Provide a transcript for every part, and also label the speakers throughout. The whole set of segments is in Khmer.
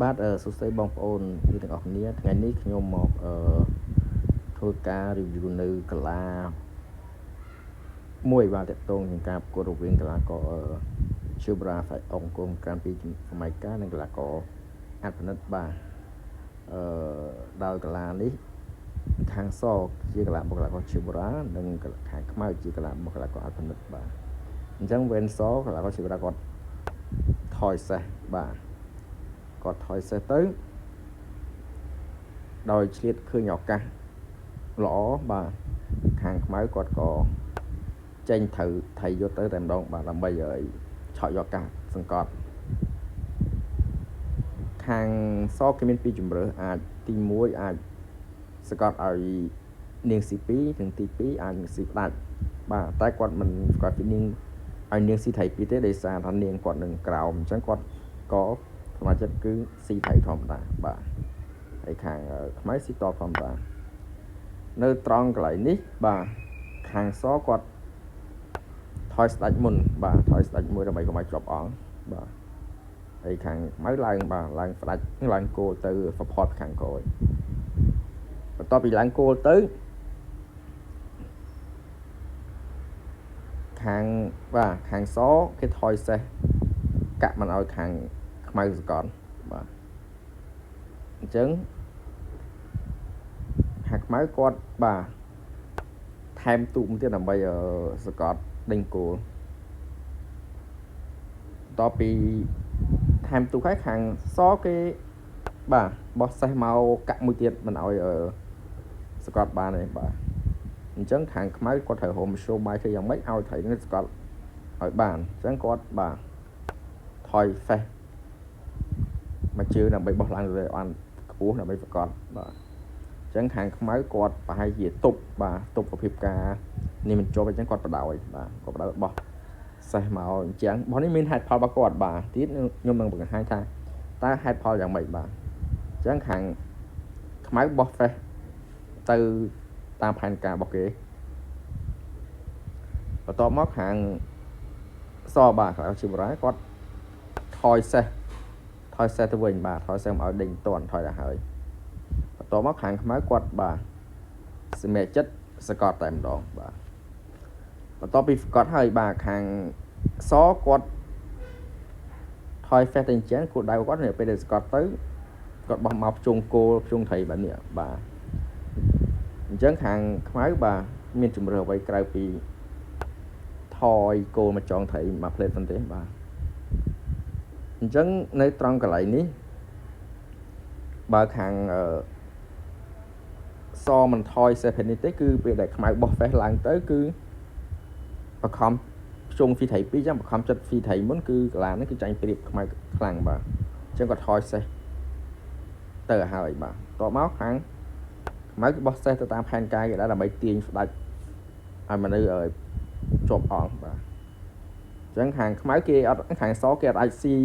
Speaker 1: បាទសួស្តីបងប្អូនយើងទាំងអស់គ្នាថ្ងៃនេះខ្ញុំមកធ្វើការ review នៅកីឡាមួយបាទតកតងនឹងការប្រកួតរវាងកីឡាករ Chilbra ហ្វៃអុងគុំកាលពីសម័យកាលនិងកីឡាករអាត់ផនិតបាទដោយកីឡានេះខាងសជាកីឡាបុកកីឡាករ Chilbra និងខាងខ្មៅជាកីឡាបុកកីឡាករអាត់ផនិតបាទអញ្ចឹងវេនសកីឡាករ Chilbra គាត់ថយសេះបាទគាត់ថយសេះទៅដោយឆ្លៀតឃើញឱកាសល្អបាទខាងខ្មៅគាត់ក៏ចេញត្រូវថៃយកទៅតែម្ដងបាទដើម្បីឲ្យឆក់យកឱកាសសង្កត់ខាងសគេមានពីរជំរើសអាចទី1អាចសង្កត់ឲ្យនាងស៊ី2និងទី2អាចនាងស៊ីផ្ដាច់បាទតែគាត់មិនសង្កត់ពីនាងឲ្យនាងស៊ីថៃ2ទេដោយសារថានាងគាត់នឹងក្រោមអញ្ចឹងគាត់ក៏សមាជិកគឺស៊ីថៃធម្មតាបាទហើយខាងខ្មៅស៊ីតធម្មតានៅត្រង់កន្លែងនេះបាទខាងសគាត់ថយស្ដាច់មុនបាទថយស្ដាច់មួយដើម្បីកុំឲ្យជាប់អង្គបាទហើយខាងខ្មៅឡើងបាទឡើងស្ដាច់ឡើងគោលទៅ support ខាងក្រោយបន្ទាប់ពីឡើងគោលទៅខាងបាទខាងសគេថយសេះកាក់មិនឲ្យខាងខ្មៅសកលបាទអញ្ចឹងខាងខ្មៅគាត់បាទថែមទូកទៀតដើម្បីសកត់ដេញគោលបន្ទាប់ពីថែមទូកហើយខាងសគេបាទបោះសេះមកកាក់មួយទៀតមិនឲ្យសកត់បានទេបាទអញ្ចឹងខាងខ្មៅគាត់ត្រូវហមshowបាយធ្វើយ៉ាងម៉េចឲ្យត្រីនេះសកត់ឲ្យបានអញ្ចឹងគាត់បាទថយសេះមកជើងដើម្បីបោះឡើងលើអន់ខ្ពស់ដើម្បីសកត់បាទអញ្ចឹងខាងខ្មៅគាត់ប្រហែលជាទប់បាទទប់ប្រភេទការនេះមិនជាប់អញ្ចឹងគាត់បដ ாய் បាទគាត់បដ ாய் បោះសេះមកអញ្ចឹងបោះនេះមានហេតុផលរបស់គាត់បាទទៀតខ្ញុំនឹងបង្ហាញថាតើហេតុផលយ៉ាងម៉េចបាទអញ្ចឹងខាងខ្មៅបោះសេះទៅតាមផែនការរបស់គេបន្ទាប់មកខាងសបាទកីឡាជីវរ៉ាគាត់ថយសេះទៅវិញបាទថយសេះមកឲ្យដេញតន់ថយទៅហើយបន្ទាប់មកខាងខ្មៅគាត់បាទសម្រេចចិត្តសកត់តែម្ដងបាទបន្ទាប់ពីសកត់ហើយបាទខាងសគាត់ថយសេះទៅអញ្ចឹងគោលដៅគាត់នៅពេលដែលសកត់ទៅគាត់បោះមកភ្ជង់គោលភ្ជង់ត្រីបែបនេះបាទអញ្ចឹងខាងខ្មៅបាទមានជំរឿអ្វីក្រៅពីថយគោលមកចងត្រីមកផ្លេតប៉ុន្តែបាទអញ្ចឹងនៅត្រង់កន្លែងនេះបើខាងសមិនថយសេះនេះទេគឺពេលដែលខ្មៅបោះសេះឡើងទៅគឺបខំភ្ជង់ហ្វីត្រី2ចឹងបខំចិត្តហ្វីត្រីមុនគឺកន្លងនេះគឺចាញ់ព្រៀបខ្មៅខ្លាំងបាទអញ្ចឹងគាត់ថយសេះទៅឲ្យហើយបាទតបមកខាងខ្មៅគឺបោះសេះទៅតាមផែនការគេដែរដើម្បីទាញស្ដាច់ឲ្យមនុស្សជាប់អង្គបាទអញ្ចឹងខាងខ្មៅគេអត់ខាងសគេអត់អាចស៊ី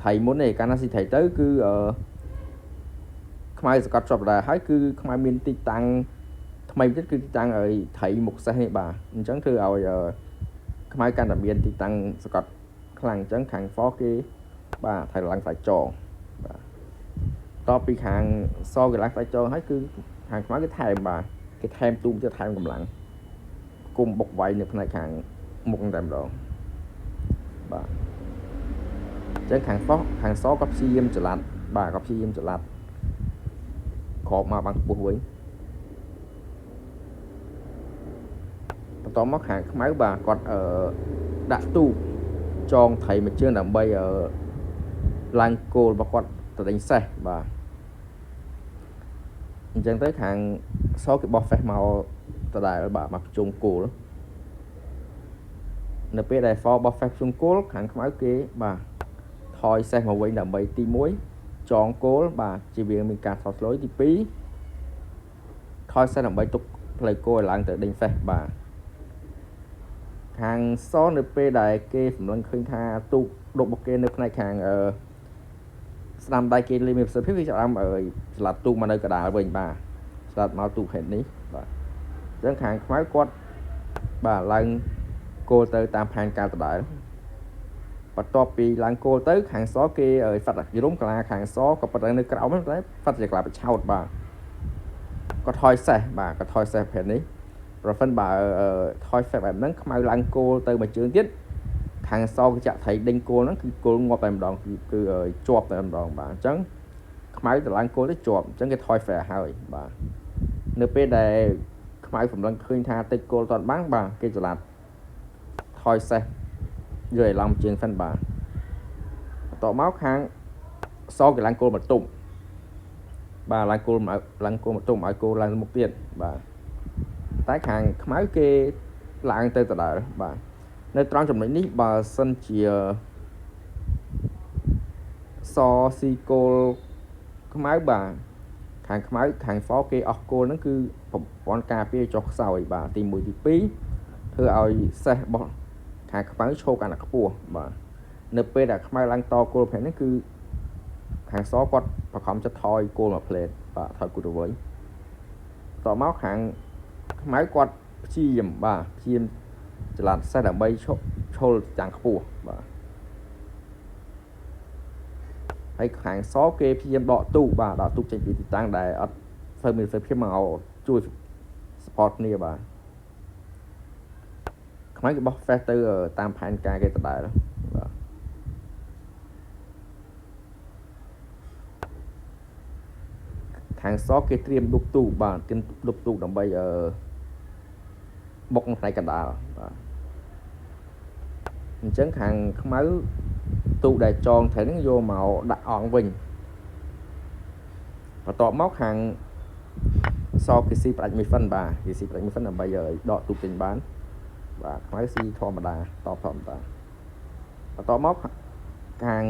Speaker 1: ត្រីមុនទេកាលណាស៊ីត្រីទៅគឺខ្មៅសកាត់ជាប់ដែរហើយគឺខ្មៅមានទីតាំងថ្មីទៀតគឺទីតាំងឲ្យត្រីមុខសេះនេះបាទអញ្ចឹងធ្វើឲ្យខ្មៅកាន់តែមានទីតាំងសកាត់ខ្លាំងអញ្ចឹងខាងសគេបាទថៃឡើងខ្លាចចងបាទតបពីខាងសគេឡើងខ្លាចចងហើយគឺខាងខ្មៅគេថែមបាទគេថែមទូមទៀតថែមកម្លាំងគុំបុកវាយនៅផ្នែកខាងមុខតែម្ដងបាទអញ្ចឹងខាងសក៏ព្យាយាមចល័តបាទក៏ព្យាយាមចល័តក្របមកបានខ្ពស់វិញបន្ទាប់មកខាងខ្មៅបាទគាត់ដាក់ទូកចងត្រីមួយជើងដើម្បីឡើងគោលរបស់គាត់ទៅដេញសេះបាទអញ្ចឹងទៅខាងសគេបោះសេះមកដដែលបាទមកជុំគោលនៅពេលដែលសបោះសេះជុំគោលខាងខ្មៅគេបាទថយសេះមកវិញដើម្បីទី1ចងគោលបាទជាវាមានការថយស្លុយទី2ថយសេះដើម្បីទុកផ្លូវគោលឲ្យឡើងទៅដេញសេះបាទខាងសនៅពេលដែលគេសម្លឹងឃើញថាទូកដុករបស់គេនៅផ្នែកខាងស្ដាំដៃគេលេងមានប្រសិទ្ធភាពវាចាប់ឲ្យស្លាប់ទូកមកនៅកណ្ដាលវិញបាទស្លាប់មកទូកហេតុនេះបាទអញ្ចឹងខាងខ្មៅគាត់បាទឡើងគោលទៅតាមផែនការដដែល បន្ទាប់ពីឡើងគោលទៅខាងសគេហ្វាត់យរុំកាឡាខាងសក៏ប៉ុន្តែនៅក្រោមហ្នឹងតែហ្វាត់ជាក្លាបឆោតបាទក៏ថយសេះបាទក៏ថយសេះប្រភេទនេះប្រសិនបើថយសេះបែបហ្នឹងខ្មៅឡើងគោលទៅមួយជើងទៀតខាងសគេចាក់ត្រីដេញគោលហ្នឹងគឺគោលងាប់តែម្ដងគឺជាប់តែម្ដងបាទអញ្ចឹងខ្មៅទៅឡើងគោលទៅជាប់អញ្ចឹងគេថយសេះហើយបាទនៅពេលដែលខ្មៅសម្លឹងឃើញថាតិចគោលតន់បាំងបាទគេចល័តថយសេះយកឲ្យឡំជើងសិនបាទបន្តមកខាងសគេឡើងគោលបន្ទប់បាទឡើងគោលបន្ទប់ឲ្យគោលឡើងមុខទៀតបាទតែខាងខ្មៅគេឡើងទៅដដែលបាទនៅត្រង់ចំណុចនេះបើសិនជាសស៊ីគោលខ្មៅបាទខាងខ្មៅខាងសគេអស់គោលហ្នឹងគឺប្រព័ន្ធការពារចុះខ្សោយបាទទី1ទី2ធ្វើឲ្យសេះរបស់ខាងខ្មៅឈោកកាន់តែខ្ពស់បាទនៅពេលដែលខ្មៅឡើងតគោលផ្នែកនេះគឺខាងសគាត់បខំចិត្តថយគោលមួយផ្លេតបាទថយគោលទៅវិញតមកខាងខ្មៅគាត់ព្យាយាមចល័តសេះដើម្បីឈុលយ៉ាងខ្ពស់បាទហើយខាងសគេព្យាយាមដកទូកចេញពីទីតាំងដែលអត់ធ្វើមានសេភាពមកជួយ support គ្នាបាទខ្មៅគេបោះ fast ទៅតាមផែនការគេដដែលបាទខាងសគេត្រៀមដុបទូកបាទត្រៀមដុបទូកដើម្បីបុកផ្នែកកណ្ដាលបាទអញ្ចឹងខាងខ្មៅទូកដែលចងថែហ្នឹងយកមកដាក់អងវិញបន្ទាប់មកខាងសគេស៊ីផ្ដាច់មីហ្វិនបាទគេស៊ីផ្ដាច់មីហ្វិនដើម្បីឲ្យដកទូកចេញបានបាទខ្មៅស៊ីធម្មតាតបធម្មតាបន្ទាប់មកខាង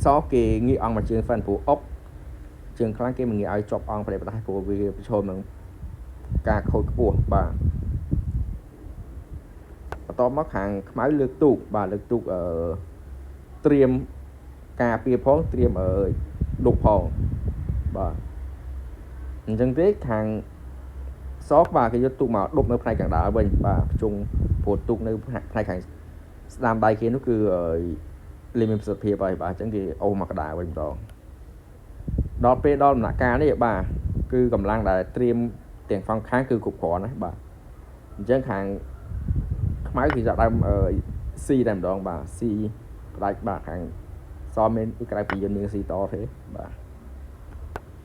Speaker 1: សគេងាកអងមកជើងហ្វិនព្រោះអុកជើងខ្លាំងគេមិនងាកឲ្យជាប់អងប្រេបដាស់ព្រោះវាប្រឈមនឹងការខូចខ្ពស់បាទបន្ទាប់មកខាងខ្មៅលើកទូកត្រៀមការពារផងត្រៀមដុកផងបាទអញ្ចឹងទេខាងសបាទគេយកទូកមកដុបនៅផ្នែកកណ្ដាលវិញបាទភ្ជុងព្រោះទូកនៅផ្នែកខាងស្ដាំដៃគេនោះគឺលេមានប្រសិទ្ធភាពហើយបាទអញ្ចឹងគេអូសមកកណ្ដាលវិញម្ដងដល់ពេលដល់ដំណាក់កាលនេះបាទគឺកម្លាំងដែលត្រៀមទាំងសងខាងគឺគ្រប់គ្រាន់ណាបាទអញ្ចឹងខាងខ្មៅគឺចាប់ដើមស៊ីតែម្ដងបាទស៊ីផ្ដាច់បាទខាងសមានក្រៅពីយន្តមានស៊ីតទេបាទ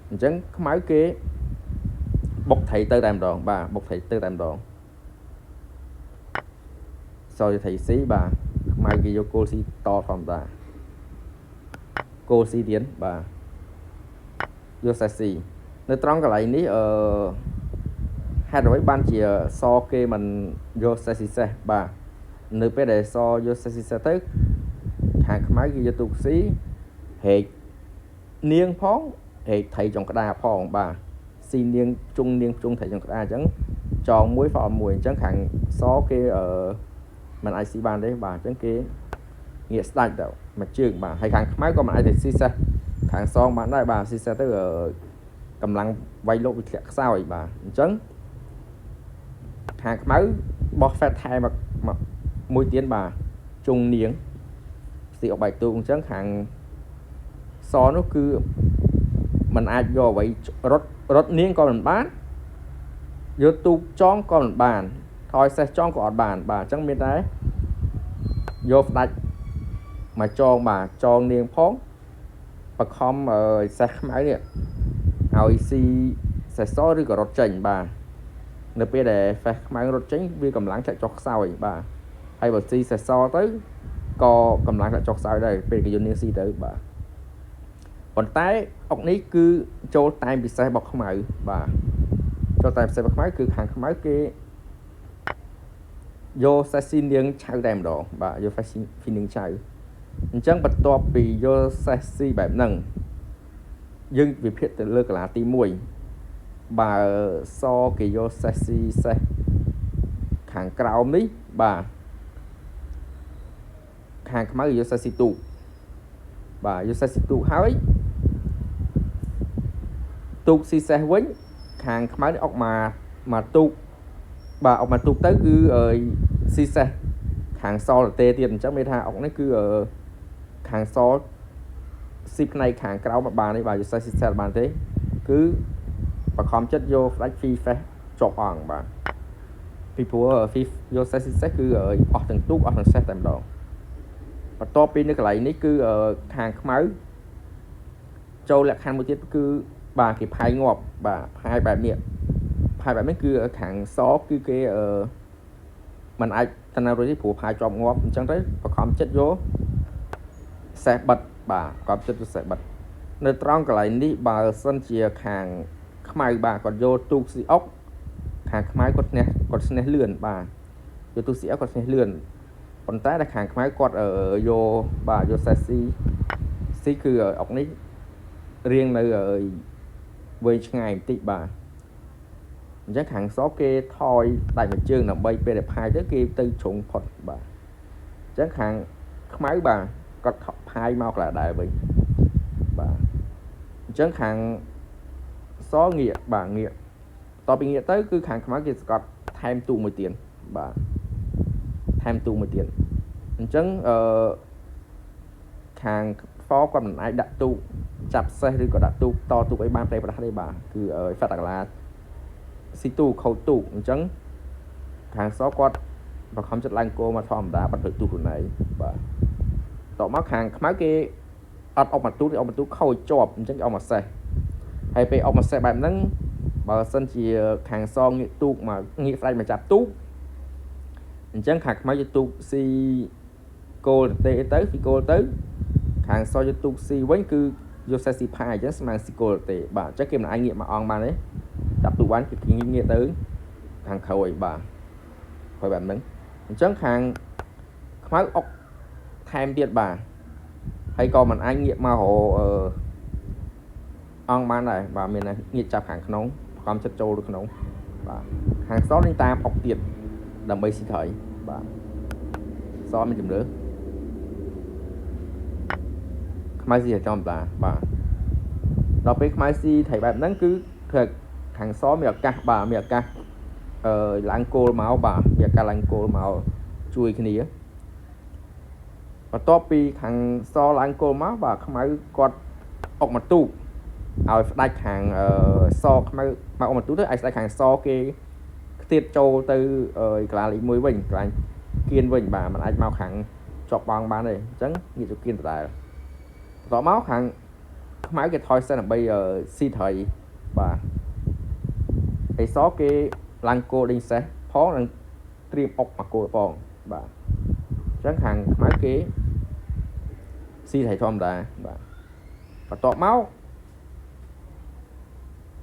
Speaker 1: អញ្ចឹងខ្មៅគេបុកត្រីទៅតែម្ដងបាទបុកត្រីទៅតែម្ដងសយកត្រីស៊ីបាទខ្មៅគេយកគោលស៊ីតធម្មតាគោលស៊ីទៀតបាទយកសេះស៊ីនៅត្រង់កន្លែងនេះហេតុអ្វីបានជាសគេមិនយកសេះស៊ីសេះបាទនៅពេលដែលសយកសេះស៊ីសេះទៅខាងខ្មៅគេយកទូកស៊ីហែកនាងផងហែកត្រីចុងក្តារផងបាទស៊ីនាងជុងត្រីចុងក្តារអញ្ចឹងចងមួយហ្វល់មួយអញ្ចឹងខាងសគេមិនអាចស៊ីបានទេបាទអញ្ចឹងគេងាកស្ដាច់ទៅមួយជើងបាទហើយខាងខ្មៅក៏មិនអាចទៅស៊ីសេះខាងសងបានដែរបាទស៊ីសេះទៅកម្លាំងវាយលោកវាធ្លាក់ខ្សោយបាទអញ្ចឹងខាងខ្មៅបោះ fat ថែមកមួយទៀតបាទជុងនាងស៊ីអុកបែកទូកអញ្ចឹងខាងសនោះគឺมันអាចយកអ្វីរត់នាងក៏មិនបានយកទូកចងក៏មិនបានថយសេះចងក៏អត់បានបាទអញ្ចឹងមានតែយកផ្ដាច់មកចងបាទចងនាងផងបខំសេះខ្មៅនេះឲ្យស៊ីសេះសឬក៏រត់ចេញបាទនៅពេលដែលសេះខ្មៅរត់ចេញវាកម្លាំងចាក់ចុះខ្សោយបាទហើយបើស៊ីសេះសទៅក៏កម្លាំងចាក់ចុះខ្សោយដែរពេលគេយកនាងស៊ីទៅបាទប៉ុន្តែអុកនេះគឺចូលតែពិសេសរបស់ខ្មៅបាទចូលតែពិសេសរបស់ខ្មៅគឺខាងខ្មៅគេយកសេះស៊ីនាងឆៅតែម្ដងបាទយកសេះស៊ីនាងឆៅអញ្ចឹងបន្ទាប់ពីយកសេះស៊ីបែបហ្នឹងយើងវិភាគទៅលើកន្លាទី1បើសគេយកសេះស៊ីសេះខាងក្រោមនេះបាទខាងខ្មៅយកសេះស៊ីទូកបាទយកសេះស៊ីទូកហើយទូកស៊ីសេះវិញខាងខ្មៅនេះអុកមកទូកបាទអុកមកទូកទៅគឺស៊ីសេះ ខាងសល់ទេទៀតអញ្ចឹងមានថាអុកនេះគឺខាងសល់ស៊ីផ្នែកខាងក្រៅមកបានទេបាទយកសេះស៊ីសេះបានទេគឺបខំចិត្តយកផ្ដាច់ free face ជាប់អង្គបាទពីព្រោះ free យកសេះស៊ីសេះគឺអស់ទាំងទូកអស់ទាំងសេះតែម្ដងបន្ទាប់ពីនៅកន្លែងនេះគឺខាងខ្មៅចូលលក្ខខណ្ឌមួយទៀតគឺបាទគេផាយងាប់បាទផាយបែបនេះគឺខាងសគឺគេมันអាចទៅនៅរួចទេព្រោះផាយជាប់ងាប់អញ្ចឹងទៅបខំចិត្តយកសេះបិទបាទបខំចិត្តយកសេះបិទនៅត្រង់កន្លែងនេះបើសិនជាខាងខ្មៅបាទគាត់យកទូកស៊ីអុកខាងខ្មៅគាត់ឈ្នះលឿនបាទយកទូកស៊ីអុកគាត់ឈ្នះលឿនប៉ុន្តែតែខាងខ្មៅគាត់យកបាទយកសេះស៊ីគឺអុកនេះរៀងនៅវែងឆ្ងាយបន្តិចបាទអញ្ចឹងខាងសគេថយដាច់មួយជើងដើម្បីពេលដែលផាយទៅគេទៅជ្រុងផុតបាទអញ្ចឹងខាងខ្មៅបាទគាត់ផាយមកកន្លែងដែរវិញបាទអញ្ចឹងខាងសងាកបាទងាកតពីងាកទៅគឺខាងខ្មៅគេស្កត់ថែមទូកមួយទៀតបាទថែមទូកមួយទៀតអញ្ចឹងខាងហ្វគាត់មិនអាចដាក់ទូកចាប់សេះឬក៏ដាក់ទូកតទូកអីបានប្រេប្រដាស់ទេបាទគឺហ្វាត់អាកាឡាស៊ីទូខូចទូកអញ្ចឹងខាងសគាត់បខំចិត្តឡើងគោមកធម្មតាបាត់ទៅទូកខ្លួនឯងបាទតមកខាងខ្មៅគេអត់អុកមកទូកអុកមកទូកខូចជាប់អញ្ចឹងគេអុកមកសេះហើយពេលអុកមកសេះបែបហ្នឹងបើសិនជាខាងសងាកទូកមកងាកស្ដាច់មកចាប់ទូកអញ្ចឹងខាងខ្មៅយកទូកស៊ីគោលទេទៅស៊ីគោលទៅខាងសយកទូកស៊ីវិញគឺយកសេះស៊ីផាយអញ្ចឹងស្មើស៊ីគោលទេបាទអញ្ចឹងគេមិនអាចងាកមកអង្គបានទេចាប់ទូកបានគេងាកទៅខាងក្រោយបាទហើយបែបហ្នឹងអញ្ចឹងខាងខ្មៅអុកថែមទៀតបាទហើយក៏មិនអាចងាកមករអង្គបានដែរបាទមានងាកចាប់ខាងក្នុងខំចិត្តចូលទៅក្នុងបាទខាងសនឹងតាមអុកទៀតដើម្បីស៊ីត្រីបាទសមានជំរឿខ្មៅស៊ីចំតាបាទដល់ពេលខ្មៅស៊ីត្រីបែបហ្នឹងគឺធ្វើខាងសមានឱកាសបាទមានឱកាសឡើងគោលមកបាទមានឱកាសឡើងគោលមកជួយគ្នាបន្ទាប់ពីខាងសឡើងគោលមកបាទខ្មៅគាត់អុកមកទូកឲ្យស្ដាច់ខាងសខ្មៅមកអុកមកទូកទៅឲ្យស្ដាច់ខាងសគេខ្ទៀតចូលទៅកន្លែងលេខ1វិញកន្លែងគៀនវិញបាទมันអាចមកខាងជាប់បងបានទេអញ្ចឹងងាកទៅគៀនដដែលបន្ទាប់មកខាងខ្មៅគេថយសិនដើម្បីស៊ីត្រីបាទហើយសគេឡើងគោលដេញសេះផងនឹងត្រៀមអុកមកគោលផងបាទអញ្ចឹងខាងខ្មៅគេស៊ីត្រីធម្មតាបាទបន្ទាប់មក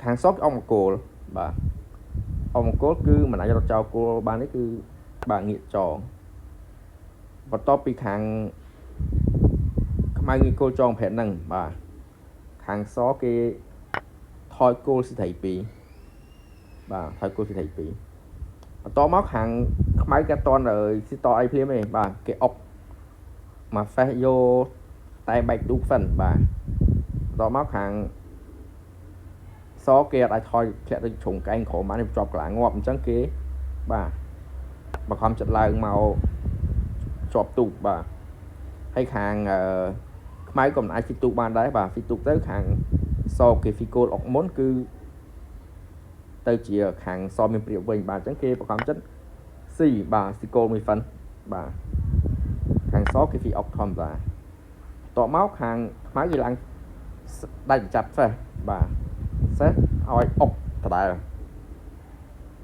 Speaker 1: ខាងសអុកមកគោលបាទអុកមកគោលគឺមិនអាចរត់ចោលគោលបានទេគឺបាទងាកចងបន្ទាប់ពីខាងខ្មៅងាកគោលចងប្រែតហ្នឹងបាទខាងសគេថយគោលស៊ីត្រី2បាទថយគោលស៊ីត្រី2បន្ទាប់មកខាងខ្មៅគេអត់តន់ស៊ីតអីភ្លាមទេបាទគេអុកមកហ្វេសយកតែបែកទូកសិនបាទបន្ទាប់មកខាងសគេអត់អាចថយធ្លាក់ទៅជ្រុងកែងក្រោមបានជាប់កន្លាងាប់អញ្ចឹងគេបាទបខំចិត្តឡើងមកជាប់ទូកបាទហើយខាងខ្មៅក៏មិនអាចស៊ីទូកបានដែរបាទស៊ីទូកទៅខាងសគេហ្វីគោលអុកមុនគឺទៅជាខាងសមានព្រៀបវិញបាទអញ្ចឹងគេបខំចិត្តស៊ីបាទស៊ីគោលមួយហ្វិនបាទខាងសគេហ្វីអុកធម្មតាតបមកខាងខ្មៅគេឡើងដាច់ចាប់សេះបាទសេះឲ្យអុកដដែល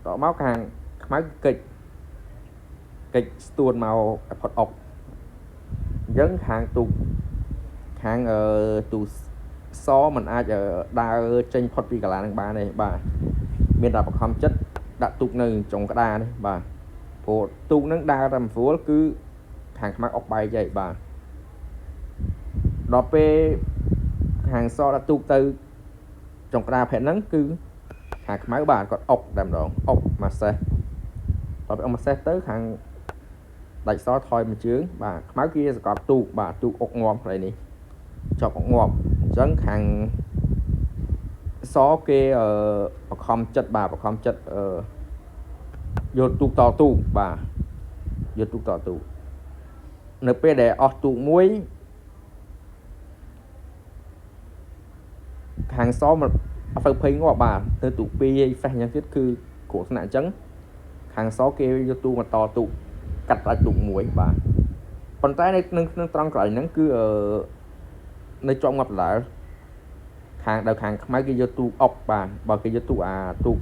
Speaker 1: តបមកខាងខ្មៅកិច្ចស្ទួនមកផុតអុកអញ្ចឹងខាងទូកខាងទូសมันអាចដើរចេញផុតពីកាឡានឹងបានទេបាទមានតែបខំចិត្តដាក់ទូកនៅចុងក្តារនេះបាទព្រោះទូកនឹងដើរតែមិនស្រួលគឺខាងខ្មៅអុកបែកហើយបាទដល់ពេលខាងសដាក់ទូកទៅចុងក្តារផែនហ្នឹងគឺខាងខ្មៅបាទគាត់អុកតែម្ដងអុកមកសេះដល់ពេលអុកមកសេះទៅខាងដាច់សថយមួយជើងបាទខ្មៅគេសកត់ទូកបាទទូកអុកងាប់ផ្លៃនេះជាប់អុកងាប់អញ្ចឹងខាងសគេបខំចិត្តបាទបខំចិត្តយកទូកតទូកបាទយកទូកតទូក nơi pe để ở tụ muối hàng xóm mà phải phê ngọ bà nơi tụ pe phải nhân thiết cứ của nạn trắng hàng xóm kia vô tu mà to tụ cắt lại tụ muối bà còn tay này nâng trăng lại nắng cứ ở nơi trong ngập lại hàng đầu hàng máy kia vô tu ốc bà kia vô tu tu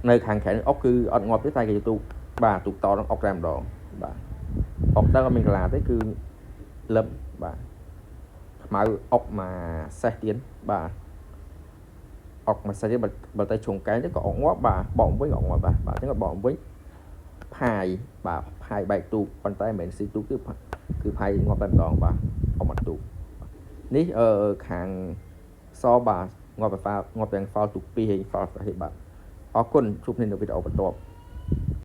Speaker 1: nơi hàng khẽ ốc cứ ở ngọt cái tay kia vô tu bà tụ to nó ốc làm đồ bà ốc đó mình là tới cứ lâm bà mà ốc mà xe tiến bà ốc mà xe tiến bà tay trùng cái nó có ống quá bà bỏng với ngọn bà chứ là bỏng với hai bà hai bài tu con tay mình xin tu cứ hai ngọt bên đòn bà ốc mặt tu ní ở hàng so bà ngọt bên pha ngọt bên pha tu pi hay pha hay bà ở quân chụp nên được video bắt đầu